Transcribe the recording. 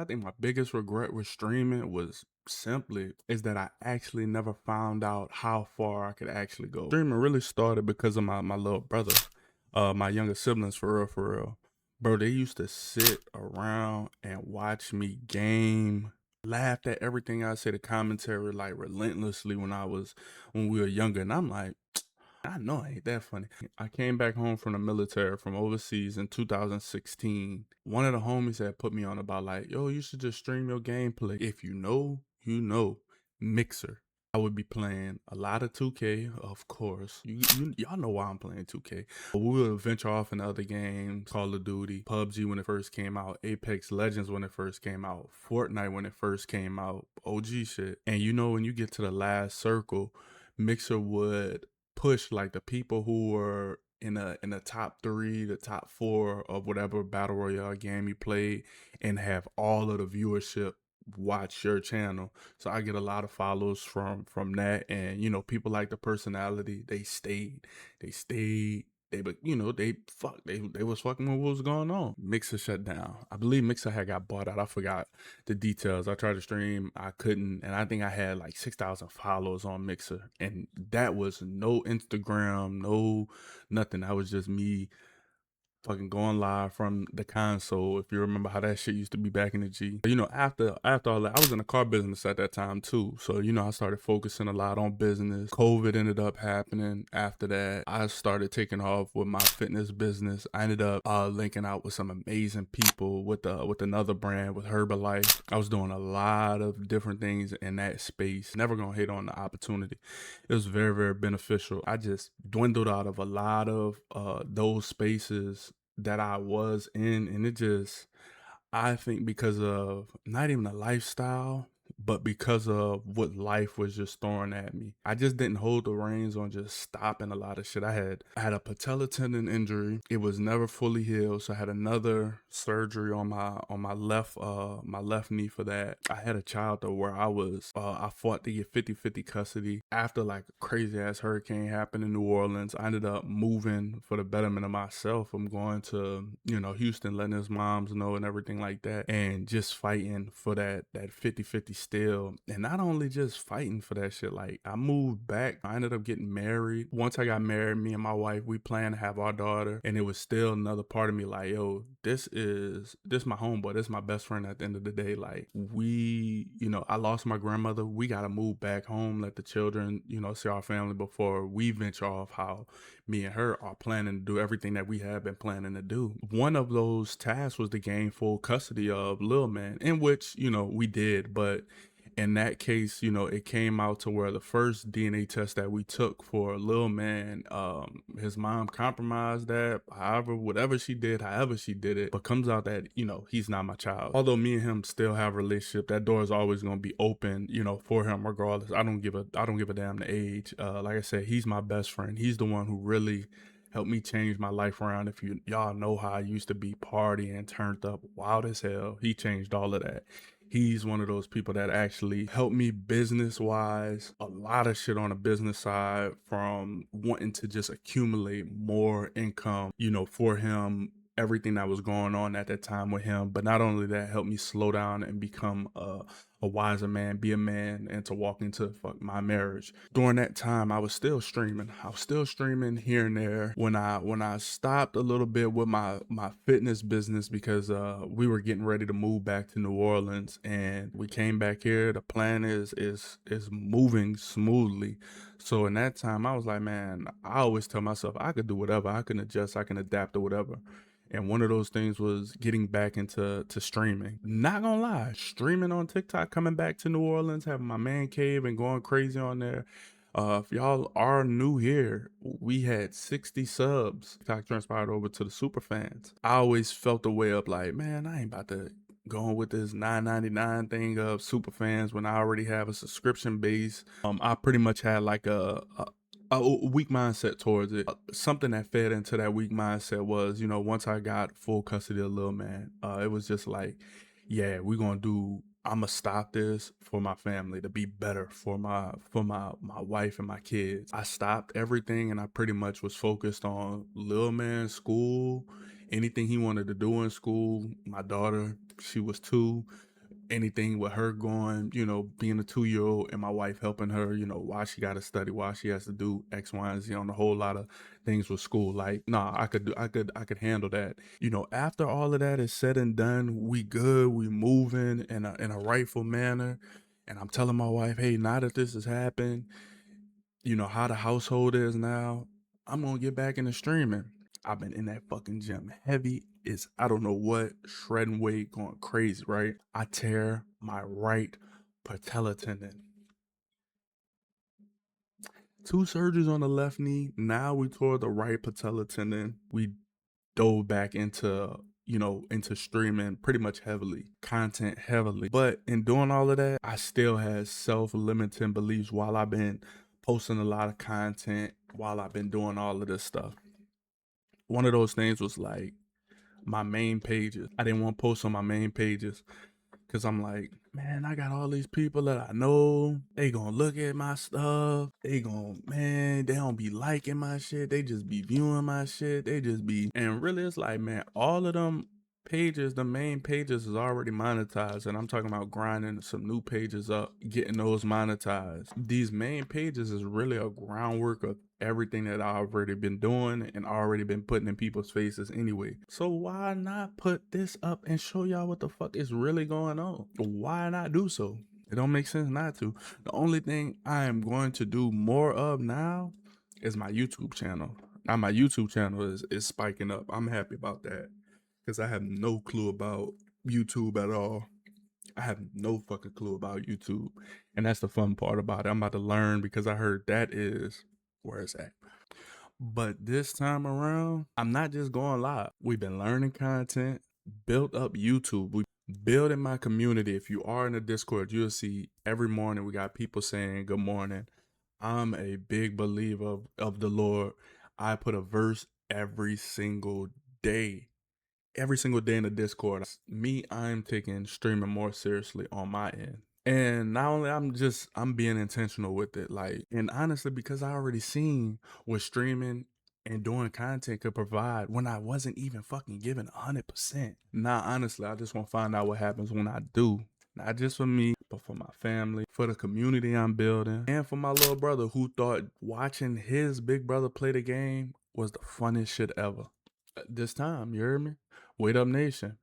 I think my biggest regret with streaming was simply is that I actually never found out how far I could actually go. Streaming really started because of my little brother, my younger siblings, for real, for real. Bro, they used to sit around and watch me game, laughed at everything I said, the commentary like relentlessly when we were younger, and I'm like, I know it ain't that funny. I came back home from the military from overseas in 2016. One of the homies had put me on about like, yo, you should just stream your gameplay. If you know, you know. Mixer. I would be playing a lot of 2K, of course. Y'all know why I'm playing 2K. But we would venture off into other games, Call of Duty, PUBG when it first came out, Apex Legends when it first came out, Fortnite when it first came out, OG shit. And you know, when you get to the last circle, Mixer would push like the people who were in the top 3, the top 4 of whatever battle royale game you played, and have all of the viewership watch your channel. So I get a lot of follows from that, and you know, people like the personality. They stayed. But you know, they was fucking with what was going on. Mixer shut down. I believe Mixer had got bought out. I forgot the details. I tried to stream, I couldn't, and I think I had like 6,000 followers on Mixer, and that was no Instagram, no nothing. That was just me fucking going live from the console. If you remember how that shit used to be back in the G. You know, after all that, I was in the car business at that time too. So, you know, I started focusing a lot on business. COVID ended up happening after that. I started taking off with my fitness business. I ended up linking out with some amazing people with another brand, with Herbalife. I was doing a lot of different things in that space. Never gonna hate on the opportunity. It was very, very beneficial. I just dwindled out of a lot of those spaces that I was in, and it just, I think because of not even a lifestyle, but because of what life was just throwing at me. I just didn't hold the reins on just stopping a lot of shit. I had a patella tendon injury. It was never fully healed, so I had another surgery on my left knee for that. I had a child though where I fought to get 50-50 custody. After like a crazy ass hurricane happened in New Orleans, I ended up moving for the betterment of myself. I'm going to, you know, Houston, letting his moms know and everything like that, and just fighting for that 50-50 still. And not only just fighting for that shit, like I moved back. I ended up getting married. Once I got married, me and my wife, we planned to have our daughter, and it was still another part of me like, yo, this my homeboy, this is my best friend at the end of the day. Like, we, you know, I lost my grandmother. We gotta move back home, let the children, you know, see our family before we venture off how me and her are planning to do everything that we have been planning to do. One of those tasks was to gain full custody of Lil Man, in which, you know, we did, but in that case, you know, it came out to where the first DNA test that we took for Lil Man, his mom compromised that, however she did it, but comes out that, you know, he's not my child. Although me and him still have a relationship, that door is always gonna be open, you know, for him regardless. I don't give a damn the age. Like I said, he's my best friend. He's the one who really helped me change my life around. If y'all know how I used to be partying, turned up, wild as hell, he changed all of that. He's one of those people that actually helped me business wise, a lot of shit on the business side, from wanting to just accumulate more income, you know, for him, everything that was going on at that time with him. But not only that, helped me slow down and become a wiser man, be a man, and to walk into my marriage. During that time, I was still streaming. I was still streaming here and there. When I stopped a little bit with my fitness business because we were getting ready to move back to New Orleans, and we came back here. The plan is moving smoothly. So in that time, I was like, man, I always tell myself I could do whatever. I can adjust. I can adapt to whatever. And one of those things was getting back into streaming. Not gonna lie, streaming on TikTok, coming back to New Orleans, having my man cave and going crazy on there. If y'all are new here, we had 60 subs. TikTok transpired over to the super fans. I always felt the way up like, man, I ain't about to going with this $9.99 thing of super fans when I already have a subscription base. I pretty much had like a weak mindset towards it. Something that fed into that weak mindset was, you know, once I got full custody of Lil Man, it was just like, yeah, I'ma stop this for my family, to be better for my wife and my kids. I stopped everything and I pretty much was focused on Lil Man, school, anything he wanted to do in school. My daughter, she was 2. anything with her going, you know, being a 2-year-old and my wife helping her, you know, why she got to study, why she has to do X, Y, and Z on a whole lot of things with school. Like, nah, I could handle that. You know, after all of that is said and done, we good, we moving in a rightful manner. And I'm telling my wife, hey, now that this has happened, you know, how the household is now, I'm gonna get back into streaming. I've been in that fucking gym heavy. It's I don't know what, shredding weight, going crazy, right? I tear my right patella tendon. 2 surgeries on the left knee. Now we tore the right patella tendon. We dove back into, you know, into streaming pretty much heavily, content heavily. But in doing all of that, I still had self-limiting beliefs while I've been posting a lot of content, while I've been doing all of this stuff. One of those things was like my main pages. I didn't want to post on my main pages because I'm like, man, I got all these people that I know. They gonna look at my stuff. They gonna, man, they don't be liking my shit. They just be viewing my shit. They just be, and really it's like, man, all of them pages, the main pages is already monetized. And I'm talking about grinding some new pages up, getting those monetized. These main pages is really a groundwork of everything that I've already been doing and already been putting in people's faces anyway. So why not put this up and show y'all what the fuck is really going on? Why not do so? It don't make sense not to. The only thing I am going to do more of now is my YouTube channel. Now my YouTube channel is spiking up. I'm happy about that because I have no clue about YouTube at all. I have no fucking clue about YouTube. And that's the fun part about it. I'm about to learn because I heard that is where it's at. But this time around, I'm not just going live. We've been learning content, built up YouTube. We building my community. If you are in the Discord, you'll see every morning we got people saying good morning. I'm a big believer of the Lord. I put a verse every single day. Every single day in the Discord. Me, I'm taking streaming more seriously on my end. And not only I'm being intentional with it, like, and honestly, because I already seen what streaming and doing content could provide when I wasn't even fucking giving 100%. Nah, honestly, I just want to find out what happens when I do. Not just for me, but for my family, for the community I'm building, and for my little brother who thought watching his big brother play the game was the funnest shit ever. This time, you heard me? W8UP Nation.